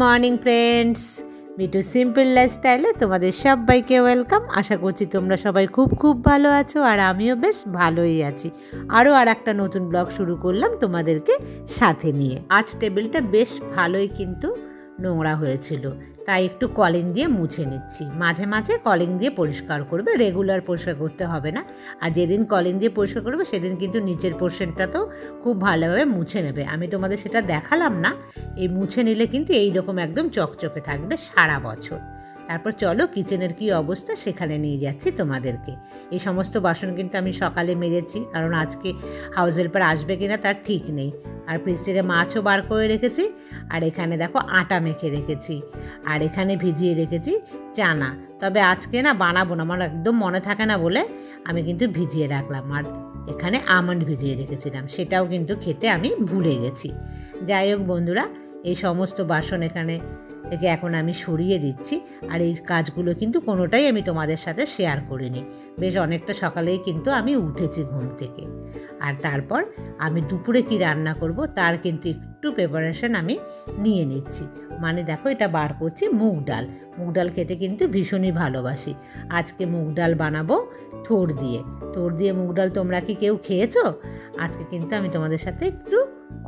Morning friends, me too simple লাইফস্টাইলে তোমাদের সবাইকে ওয়েলকাম। আশা করছি তোমরা সবাই খুব খুব ভালো আছো, আর আমিও বেশ ভালোই আছি। আরও একটা নতুন ব্লগ শুরু করলাম তোমাদেরকে সাথে নিয়ে। আজ টেবিলটা বেশ ভালোই কিন্তু নোংরা হয়েছিল, তাই একটু কলিং দিয়ে মুছে নিচ্ছি। মাঝে মাঝে কলিং দিয়ে পরিষ্কার করবে, রেগুলার পরিষ্কার করতে হবে না। আর যেদিন কলিং দিয়ে পরিষ্কার করবে সেদিন কিন্তু নিচের পোর্শনটা তো খুব ভালোভাবে মুছে নেবে। আমি তোমাদের সেটা দেখালাম না, এই মুছে নিলে কিন্তু এইরকম একদম চকচকে থাকবে সারা বছর। তারপর চলো কিচেনের কি অবস্থা সেখানে নিয়ে যাচ্ছি তোমাদেরকে। এই সমস্ত বাসন কিন্তু আমি সকালে মেজেছি, কারণ আজকে হাউস হেল্পার আসবে কিনা তার ঠিক নেই। আর ফ্রিজ থেকে মাছও বার করে রেখেছি, আর এখানে দেখো আটা মেখে রেখেছি, আর এখানে ভিজিয়ে রেখেছি চানা। তবে আজকে না বানাবো না, আমার একদম মনে থাকে না বলে আমি কিন্তু ভিজিয়ে রাখলাম। আর এখানে আমন্ড ভিজিয়ে রেখেছিলাম, সেটাও কিন্তু খেতে আমি ভুলে গেছি। যাই হোক বন্ধুরা, এই সমস্ত বাসন এখানে থেকে এখন আমি সরিয়ে দিচ্ছি। আর এই কাজগুলো কিন্তু কোনোটাই আমি তোমাদের সাথে শেয়ার করিনি। বেশ অনেকটা সকালেই কিন্তু আমি উঠেছি ঘুম থেকে। আর তারপর আমি দুপুরে কি রান্না করব তার কিন্তু একটু প্রিপারেশন আমি নিয়ে নিচ্ছি। মানে দেখো, এটা বার করছি মুগ ডাল। মুগ ডাল খেতে কিন্তু ভীষণই ভালোবাসি। আজকে মুগ ডাল বানাবো থোড় দিয়ে মুগ ডাল। তোমরা কি কেউ খেয়েছো? আজকে কিন্তু আমি তোমাদের সাথে একটু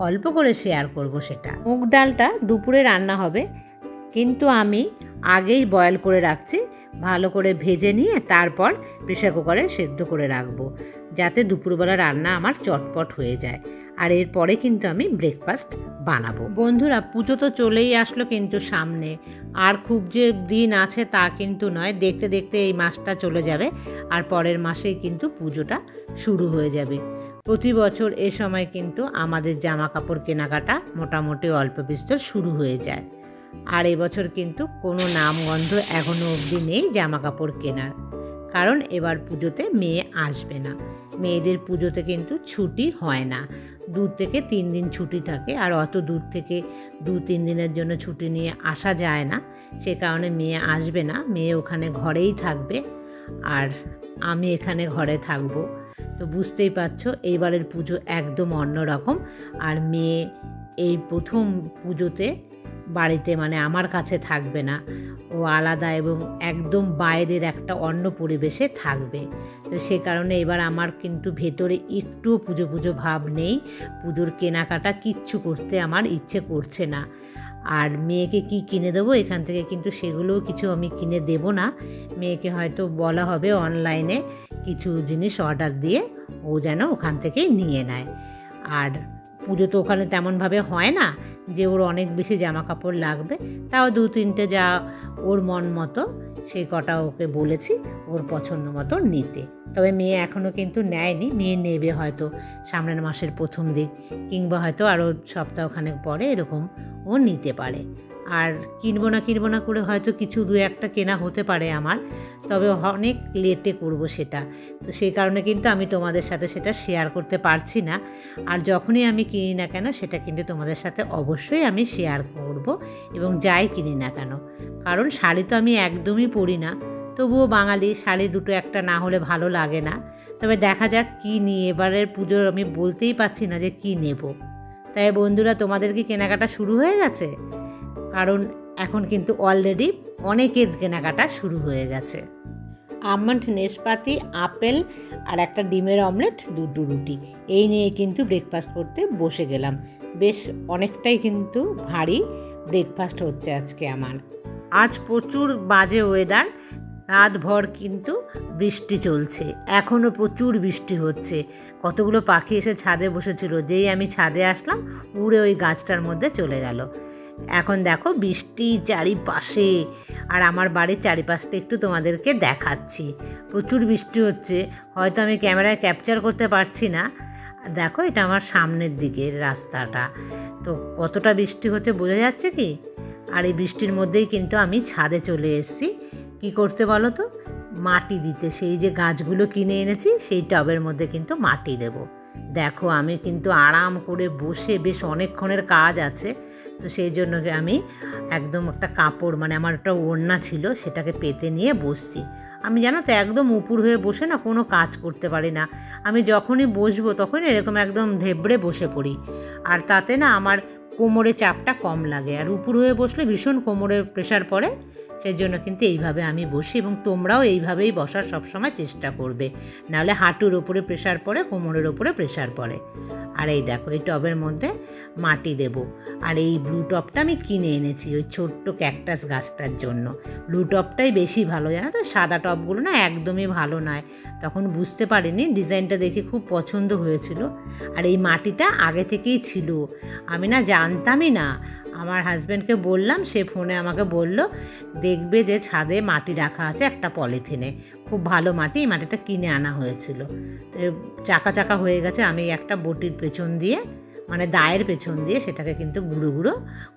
অল্প করে শেয়ার করব সেটা। মুগ ডালটা দুপুরে রান্না হবে, কিন্তু আমি আগেই বয়েল করে রাখছি, ভালো করে ভেজে নিয়ে তারপর প্রেসার কুকারে সেদ্ধ করে রাখবো, যাতে দুপুরবেলা রান্না আমার চটপট হয়ে যায়। আর এরপরে কিন্তু আমি ব্রেকফাস্ট বানাবো। বন্ধুরা, পুজো তো চলেই আসলো কিন্তু সামনে, আর খুব যে দিন আছে তা কিন্তু নয়। দেখতে দেখতে এই মাসটা চলে যাবে, আর পরের মাসেই কিন্তু পুজোটা শুরু হয়ে যাবে। প্রতি বছর এ সময় কিন্তু আমাদের জামা কাপড় কেনাকাটা মোটামুটি অল্প বিস্তর শুরু হয়ে যায়। আর এবছর কিন্তু কোনো নামগন্ধ এখনও অবধি নেই জামা কাপড় কেনার, কারণ এবার পুজোতে মেয়ে আসবে না। মেয়েদের পুজোতে কিন্তু ছুটি হয় না, 2 থেকে 3 দিন ছুটি থাকে। আর অত দূর থেকে 2-3 দিনের জন্য ছুটি নিয়ে আসা যায় না, সে কারণে মেয়ে আসবে না। মেয়ে ওখানে ঘরেই থাকবে, আর আমি এখানে ঘরে থাকবো। তো বুঝতেই পারছো এইবারের পুজো একদম অন্যরকম। আর মেয়ে এই প্রথম পুজোতে বাড়িতে মানে আমার কাছে থাকবে না, ও আলাদা এবং একদম বাইরের একটা অন্য পরিবেশে থাকবে। তো সে কারণে এবার আমার কিন্তু ভেতরে একটুও পুজো পুজো ভাব নেই। পুজোর কেনাকাটা কিচ্ছু করতে আমার ইচ্ছে করছে না। আর মেয়েকে কি কিনে দেবো এখান থেকে কিন্তু সেগুলোও কিছু আমি কিনে দেব না। মেয়েকে হয়তো বলা হবে অনলাইনে কিছু জিনিস অর্ডার দিয়ে ও যেন ওখান থেকেই নিয়ে নেয়। আর পুজো তো ওখানে তেমনভাবে হয় না যে ওর অনেক বেশি জামা কাপড় লাগবে, তাও 2-3টে যা ওর মন মতো সেই কটা ওকে বলেছি ওর পছন্দ মতো নিতে। তবে মেয়ে এখনও কিন্তু নেয়নি, মেয়ে নেবে হয়তো সামনের মাসের প্রথম দিক, কিংবা হয়তো আরও সপ্তাহখানেক পরে এরকম ও নিতে পারে। আর কিনবো না করে হয়তো কিছু 2-1টা কেনা হতে পারে আমার, তবে অনেক লেটে করব সেটা। তো সেই কারণে কিন্তু আমি তোমাদের সাথে সেটা শেয়ার করতে পারছি না। আর যখনই আমি কিনি না কেন সেটা কিন্তু তোমাদের সাথে অবশ্যই আমি শেয়ার করব, এবং যাই কিনি না কেন। কারণ শাড়ি তো আমি একদমই পরি না, তবুও বাঙালি শাড়ি 2-1টা না হলে ভালো লাগে না। তবে দেখা যাক কী নিয়ে এবারের পুজোর আমি বলতেই পারছি না যে কী নেব। তাই বন্ধুরা, তোমাদের কি কেনাকাটা শুরু হয়ে গেছে? কারণ এখন কিন্তু অলরেডি অনেকের কেনাকাটা শুরু হয়ে গেছে। আমন্ড, নেশপাতি, আপেল আর একটা ডিমের অমলেট, 2 রুটি, এই নিয়ে কিন্তু ব্রেকফাস্ট করতে বসে গেলাম। বেশ অনেকটাই কিন্তু ভারী ব্রেকফাস্ট হচ্ছে আজকে আমার। আজ প্রচুর বাজে ওয়েদার, রাতভর কিন্তু বৃষ্টি চলছে, এখনও প্রচুর বৃষ্টি হচ্ছে। কতগুলো পাখি এসে ছাদে বসেছিল, যেই আমি ছাদে আসলাম উড়ে ওই গাছটার মধ্যে চলে গেল। এখন দেখো বৃষ্টি চারিপাশে, আর আমার বাড়ির চারিপাশটা একটু তোমাদেরকে দেখাচ্ছি। প্রচুর বৃষ্টি হচ্ছে, হয়তো আমি ক্যামেরায় ক্যাপচার করতে পারছি না। দেখো, এটা আমার সামনের দিকের রাস্তাটা, তো কতটা বৃষ্টি হচ্ছে বোঝা যাচ্ছে কি? আর এই বৃষ্টির মধ্যেই কিন্তু আমি ছাদে চলে এসেছি। কি করতে বলো তো? মাটি দিতে। সেই যে গাছগুলো কিনে এনেছি সেই টবের মধ্যে কিন্তু মাটি দেব। দেখো, আমি কিন্তু আরাম করে বসে, বেশ অনেকক্ষণের কাজ আছে, তো সেই জন্য আমি একদম একটা কাপড়, মানে আমার একটা ওড়না ছিল, সেটাকে পেতে নিয়ে বসছি। আমি জানো তো একদম উপুর হয়ে বসে না কোনো কাজ করতে পারি না। আমি যখনই বসবো তখনই এরকম একদম ধেবড়ে বসে পড়ি, আর তাতে না আমার কোমরে চাপটা কম লাগে, আর উপর হয়ে বসলে ভীষণ কোমরে প্রেশার পড়ে। সেই জন্য কিন্তু এইভাবে আমি বসি, এবং তোমরাও এইভাবেই বসার সবসময় চেষ্টা করবে, নাহলে হাঁটুর ওপরে প্রেশার পড়ে, কোমরের ওপরে প্রেশার পড়ে। আর এই দেখো, এই টবের মধ্যে মাটি দেব। আর এই ব্লু টবটা আমি কিনে এনেছি ওই ছোট্ট ক্যাকটাস গাছটার জন্য। ব্লু টবটাই বেশি ভালো, জানো তো, সাদা টবগুলো না একদমই ভালো নয়। তখন বুঝতে পারিনি, ডিজাইনটা দেখে খুব পছন্দ হয়েছিল। আর এই মাটিটা আগে থেকেই ছিল, আমি না জানতামই না। আমার হাজব্যান্ডকে বললাম, সে ফোনে আমাকে বলল দেখবে যে ছাদে মাটি রাখা আছে একটা পলিথিনে, খুব ভালো মাটি, এই মাটিটা কিনে আনা হয়েছিল। চাকা চাকা হয়ে গেছে, আমি একটা বটির পেছন দিয়ে, মানে দায়ের পেছন দিয়ে সেটাকে কিন্তু গুঁড়ো গুঁড়ো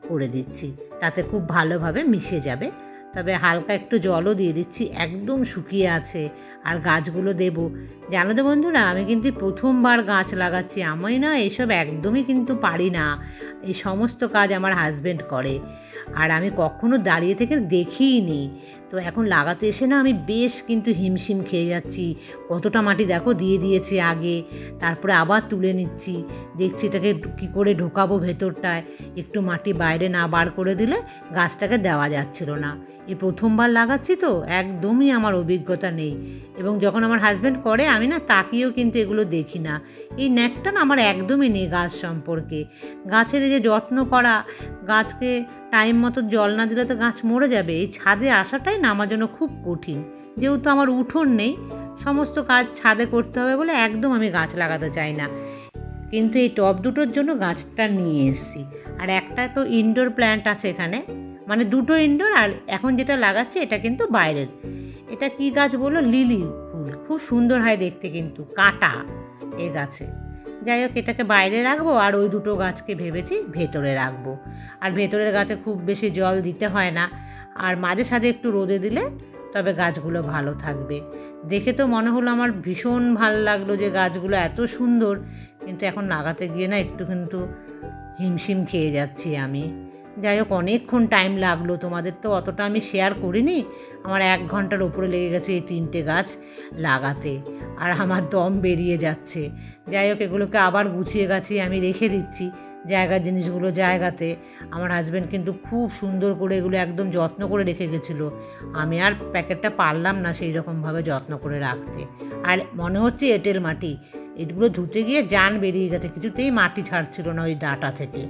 করে দিচ্ছি, তাতে খুব ভালোভাবে মিশে যাবে। তবে হালকা একটু জলও দিয়ে দিচ্ছি, একদম শুকিয়ে আছে। আর গাছগুলো দেব, জানো তো বন্ধুরা, আমি কিন্তু প্রথমবার গাছ লাগাচ্ছি। আমি না এসব একদমই কিন্তু পারি না, এই সমস্ত কাজ আমার হাজব্যান্ড করে, আর আমি কখনো দাঁড়িয়ে থেকে দেখিইনি। তো এখন লাগাতে এসে না আমি বেশ কিন্তু হিমশিম খেয়ে যাচ্ছি। কতটা মাটি দেখো দিয়ে দিয়েছি আগে, তারপরে আবার তুলে নিচ্ছি, দেখছি এটাকে কী করে ঢোকাবো ভেতরটায়। একটু মাটি বাইরে না বার করে দিলে গাছটাকে দেওয়া যাচ্ছিল না। এই প্রথমবার লাগাচ্ছি তো একদমই আমার অভিজ্ঞতা নেই, এবং যখন আমার হাজব্যান্ড করে আমি না তাকিয়েও কিন্তু এগুলো দেখি না। এই ন্যাকটা না আমার একদমই নেই গাছ সম্পর্কে। গাছের এই যে যত্ন করা, গাছকে টাইম মতো জল না দিলে তো গাছ মরে যাবে। এই ছাদে আসাটাই না আমার জন্য খুব কঠিন, যেহেতু আমার উঠোন নেই, সমস্ত কাজ ছাদে করতে হবে বলে একদম আমি গাছ লাগাতে চাই না। কিন্তু এই টব দুটোর জন্য গাছটা নিয়ে এসেছি। আর একটা তো ইনডোর প্ল্যান্ট আছে এখানে, মানে দুটো ইনডোর, আর এখন যেটা লাগাচ্ছে এটা কিন্তু বাইরের। এটা কি গাছ বললো, লিলি ফুল, খুব সুন্দর হয় দেখতে, কিন্তু কাঁটা এ গাছে। যাই হোক, এটাকে বাইরে রাখবো, আর ওই দুটো গাছকে ভেবেছি ভেতরে রাখবো। আর ভেতরের গাছে খুব বেশি জল দিতে হয় না, আর মাঝে সাঝে একটু রোদে দিলে তবে গাছগুলো ভালো থাকবে। দেখে তো মনে হলো আমার ভীষণ ভালো লাগলো যে গাছগুলো এত সুন্দর, কিন্তু এখন লাগাতে গিয়ে না একটু কিন্তু হিমশিম খেয়ে যাচ্ছি আমি। যাই হোক, অনেকক্ষণ টাইম লাগলো, তোমাদের তো অতটা আমি শেয়ার করিনি। আমার 1 ঘন্টার উপরে লেগে গেছে এই 3টে গাছ লাগাতে, আর আমার দম বেরিয়ে যাচ্ছে। যাই হোক, এগুলোকে আবার গুছিয়ে গাছিয়ে আমি রেখে দিচ্ছি জায়গার জিনিসগুলো জায়গাতে। আমার হাজব্যান্ড কিন্তু খুব সুন্দর করে এগুলো একদম যত্ন করে রেখে গেছিলো, আমি আর প্যাকেটটা পারলাম না সেই রকমভাবে যত্ন করে রাখতে। আর মনে হচ্ছে এঁটেল মাটি, এগুলো ধুতে গিয়ে জান বেরিয়ে গেছে, কিছুতেই মাটি ছাড়ছিল না ওই ডাঁটা থেকে।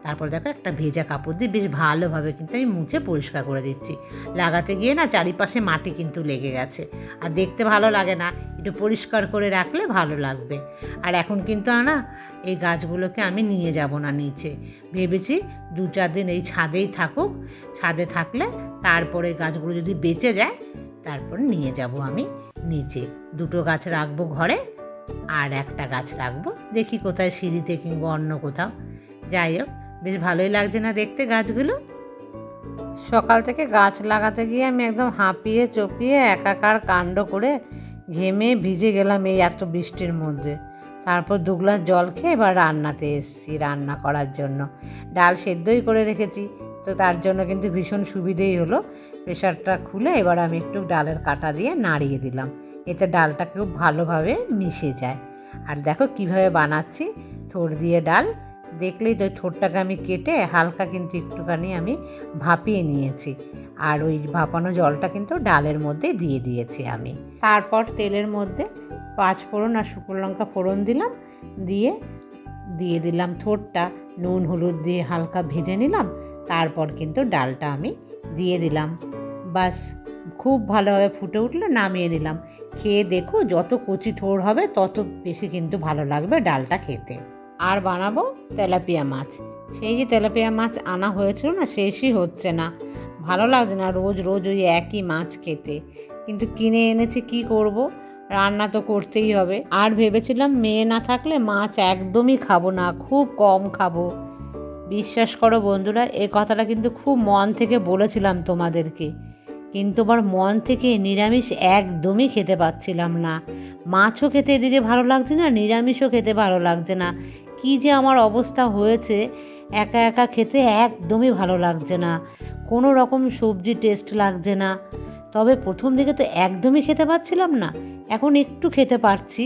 তারপর দেখো একটা ভেজা কাপড় দিয়ে বেশ ভালোভাবে কিন্তু আমি মুছে পরিষ্কার করে দিচ্ছি। লাগাতে গিয়ে না চারিপাশে মাটি কিন্তু লেগে গেছে, আর দেখতে ভালো লাগে না, একটু পরিষ্কার করে রাখলে ভালো লাগবে। আর এখন কিন্তু না এই গাছগুলোকে আমি নিয়ে যাব না নিচে, ভেবেছি 2-4 দিন এই ছাদেই থাকুক। ছাদে থাকলে তারপরে গাছগুলো যদি বেঁচে যায় তারপর নিয়ে যাব আমি নিচে। 2টো গাছ রাখবো ঘরে, আর একটা গাছ রাখবো দেখি কোথায়, সিঁড়িতে কিংবা অন্য কোথাও। যাই হোক, বেশ ভালোই লাগছে না দেখতে গাছগুলো। সকাল থেকে গাছ লাগাতে গিয়ে আমি একদম হাঁপিয়ে চপিয়ে একাকার কাণ্ড করে ঘেমে ভিজে গেলাম এই এত বৃষ্টির মধ্যে। তারপর 2 গ্লাস জল খেয়ে এবার রান্নাতে এসেছি, রান্না করার জন্য। ডাল সেদ্ধই করে রেখেছি, তো তার জন্য কিন্তু ভীষণ সুবিধেই হলো। প্রেশারটা খুলে এবার আমি একটু ডালের কাঁটা দিয়ে নাড়িয়ে দিলাম, এতে ডালটা খুব ভালোভাবে মিশে যায়। আর দেখো কিভাবে বানাচ্ছি, থোড় দিয়ে ডাল। দেখলেই তো ঠোঁটটাকে আমি কেটে হালকা কিন্তু একটুখানি আমি ভাপিয়ে নিয়েছি, আর ওই ভাপানো জলটা কিন্তু ডালের মধ্যে দিয়ে দিয়েছি আমি। তারপর তেলের মধ্যে 5 ফোড়ন আর শুকনো লঙ্কা ফোড়ন দিলাম, দিয়ে দিলাম থোড়টা, নুন হলুদ দিয়ে হালকা ভেজে নিলাম। তারপর কিন্তু ডালটা আমি দিয়ে দিলাম, বাস খুব ভালোভাবে ফুটে উঠলে নামিয়ে নিলাম। খেয়ে দেখো, যত কচি থোড় হবে তত বেশি কিন্তু ভালো লাগবে ডালটা খেতে। আর বানাবো তেলাপিয়া মাছ। সেই যে তেলাপিয়া মাছ আনা হয়েছিল না, শেষই হচ্ছে না, ভালো লাগছে না রোজ রোজ ওই একই মাছ খেতে। কিন্তু কিনে এনেছি, কি করব, রান্না তো করতেই হবে। আর ভেবেছিলাম মেয়ে না থাকলে মাছ একদমই খাবো না, খুব কম খাবো। বিশ্বাস করো বন্ধুরা, এই কথাটা কিন্তু খুব মন থেকে বলেছিলাম তোমাদেরকে, কিন্তু আমার মন থেকে নিরামিষ একদমই খেতে পাচ্ছিলাম না। মাছও খেতে এদিকে ভালো লাগছে না, নিরামিষও খেতে ভালো লাগছে না। কী যে আমার অবস্থা হয়েছে, একা একা খেতে একদমই ভালো লাগছে না, কোনো রকম সবজি টেস্ট লাগছে না। তবে প্রথম দিকে তো একদমই খেতে পাচ্ছিলাম না, এখন একটু খেতে পারছি।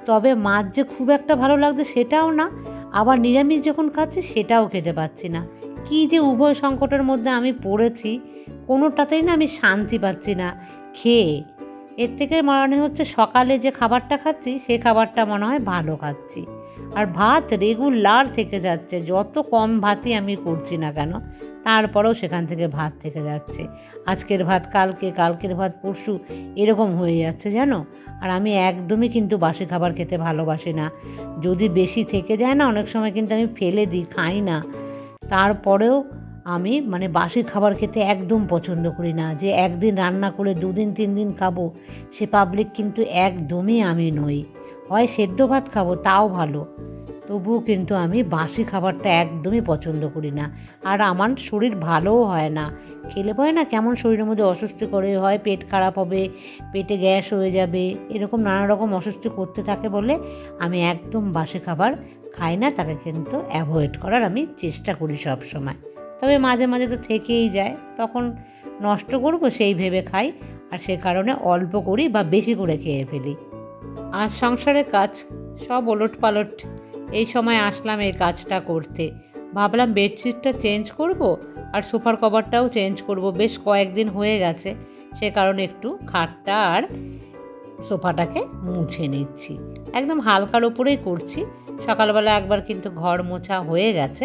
তবে মাছ যে খুব একটা ভালো লাগছে সেটাও না, আবার নিরামিষ যখন খাচ্ছি সেটাও খেতে পাচ্ছি না। কি যে উভয় সংকটের মধ্যে আমি পড়েছি, কোনোটাতেই না আমি শান্তি পাচ্ছি না খেয়ে। এর থেকে মনে হচ্ছে সকালে যে খাবারটা খাচ্ছি সে খাবারটা মনে হয় ভালো খাচ্ছি, আর ভাত রেগুলার থেকে যাচ্ছে। যত কম ভাতই আমি করছি না কেন, তারপরেও সেখান থেকে ভাত থেকে যাচ্ছে। আজকের ভাত কালকে, কালকের ভাত পরশু, এরকম হয়ে যাচ্ছে জানো। আর আমি একদমই কিন্তু বাসি খাবার খেতে ভালোবাসি না। যদি বেশি থেকে যায় না, অনেক সময় কিন্তু আমি ফেলে দিই, খাই না। তারপরেও আমি বাসি খাবার খেতে একদম পছন্দ করি না। যে একদিন রান্না করে 2 দিন 3 দিন খাবো, সে পাবলিক কিন্তু একদমই আমি নই। হয় সেদ্ধ ভাত খাবো তাও ভালো, তবুও কিন্তু আমি বাসি খাবারটা একদমই পছন্দ করি না। আর আমার শরীর ভালোও হয় না, খেলে পরে না কেমন শরীরের মধ্যে অস্বস্তি করে, হয় পেট খারাপ হবে, পেটে গ্যাস হয়ে যাবে, এরকম নানা রকম অস্বস্তি করতে থাকে বলে আমি একদম বাসি খাবার খাই না। তাকে কিন্তু অ্যাভয়েড করার আমি চেষ্টা করি সব সময়। তবে মাঝে মাঝে তো থেকেই যায়, তখন নষ্ট করবো সেই ভেবে খাই, আর সে কারণে অল্প করি বা বেশি করে খেয়ে ফেলি। আর সংসারের কাজ সব ওলট পালট। এই সময় আসলাম এই কাজটা করতে, ভাবলাম বেডশিটটা চেঞ্জ করব আর সোফার কভারটাও চেঞ্জ করব। বেশ কয়েকদিন হয়ে গেছে, সে কারণে একটু খাটটা আর সোফাটাকে মুছে নিচ্ছি। একদম হালকার ওপরেই করছি। সকালবেলা একবার কিন্তু ঘর মোছা হয়ে গেছে,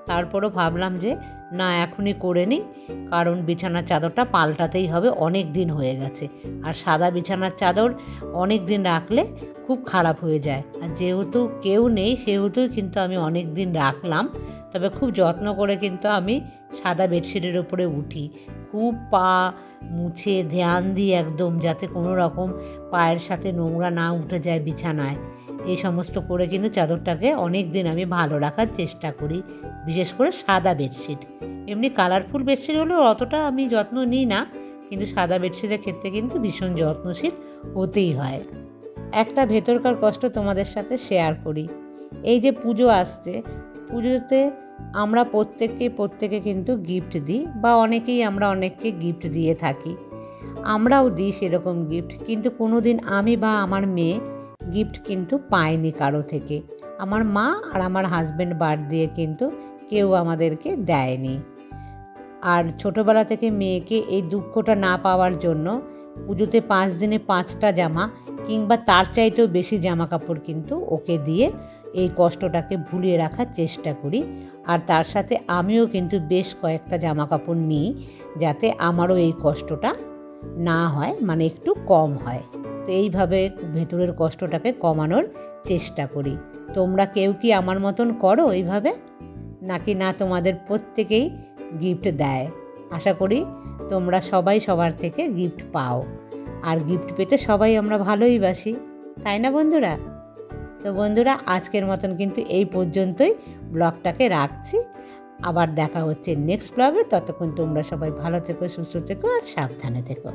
তারপরও ভাবলাম যে না এখনই করে নিই, কারণ বিছানার চাদরটা পাল্টাতেই হবে, অনেক দিন হয়ে গেছে। আর সাদা বিছানার চাদর অনেক দিন রাখলে খুব খারাপ হয়ে যায়। আর যেহেতু কেউ নেই সেহেতু কিন্তু আমি অনেক দিন রাখলাম। তবে খুব যত্ন করে কিন্তু আমি সাদা বেডশিটের উপরে উঠি, খুব পা মুছে ধ্যান দিই একদম, যাতে কোনো রকম পায়ের সাথে নোংরা না উঠে যায় বিছানায়। এই সমস্ত করে কিন্তু চাদরটাকে অনেক দিন আমি ভালো রাখার চেষ্টা করি, বিশেষ করে সাদা বেডশিট। এমনি কালারফুল বেডশিট হলেও অতটা আমি যত্ন নিই না, কিন্তু সাদা বেডশিটের ক্ষেত্রে কিন্তু ভীষণ যত্নশীল হতেই হয়। একটা ভেতরকার কষ্ট তোমাদের সাথে শেয়ার করি। এই যে পুজো আসছে, পুজোতে আমরা প্রত্যেকে কিন্তু গিফট দিই, বা আমরা অনেককে গিফট দিয়ে থাকি। আমরাও দিই সেরকম গিফট, কিন্তু কোনো দিন আমি বা আমার মেয়ে গিফট কিন্তু পাইনি কারো থেকে। আমার মা আর আমার হাজব্যান্ড বাদ দিয়ে কিন্তু কেউ আমাদেরকে দেয়নি। আর ছোটোবেলা থেকে মেয়েকে এই দুঃখটা না পাওয়ার জন্য পুজোতে 5 দিনে 5টা জামা কিংবা তার চাইতেও বেশি জামা কাপড় কিন্তু ওকে দিয়ে এই কষ্টটাকে ভুলিয়ে রাখার চেষ্টা করি। আর তার সাথে আমিও কিন্তু বেশ কয়েকটা জামা কাপড় নিই, যাতে আমারও এই কষ্টটা না হয়, একটু কম হয়। তো এইভাবে ভেতরের কষ্টটাকে কমানোর চেষ্টা করি। তোমরা কেউ কি আমার মতন করো এইভাবে, নাকি না তোমাদের প্রত্যেকেই গিফট দেয়? আশা করি তোমরা সবাই সবার থেকে গিফট পাও, আর গিফট পেতে সবাই আমরা ভালোই বাসি, তাই না বন্ধুরা? তো বন্ধুরা, আজকের মতন কিন্তু এই পর্যন্তই ব্লগটাকে রাখছি। আবার দেখা হচ্ছে নেক্সট ব্লগে। ততক্ষণ তোমরা সবাই ভালো থেকো, সুস্থ থেকো আর সাবধানে থেকো।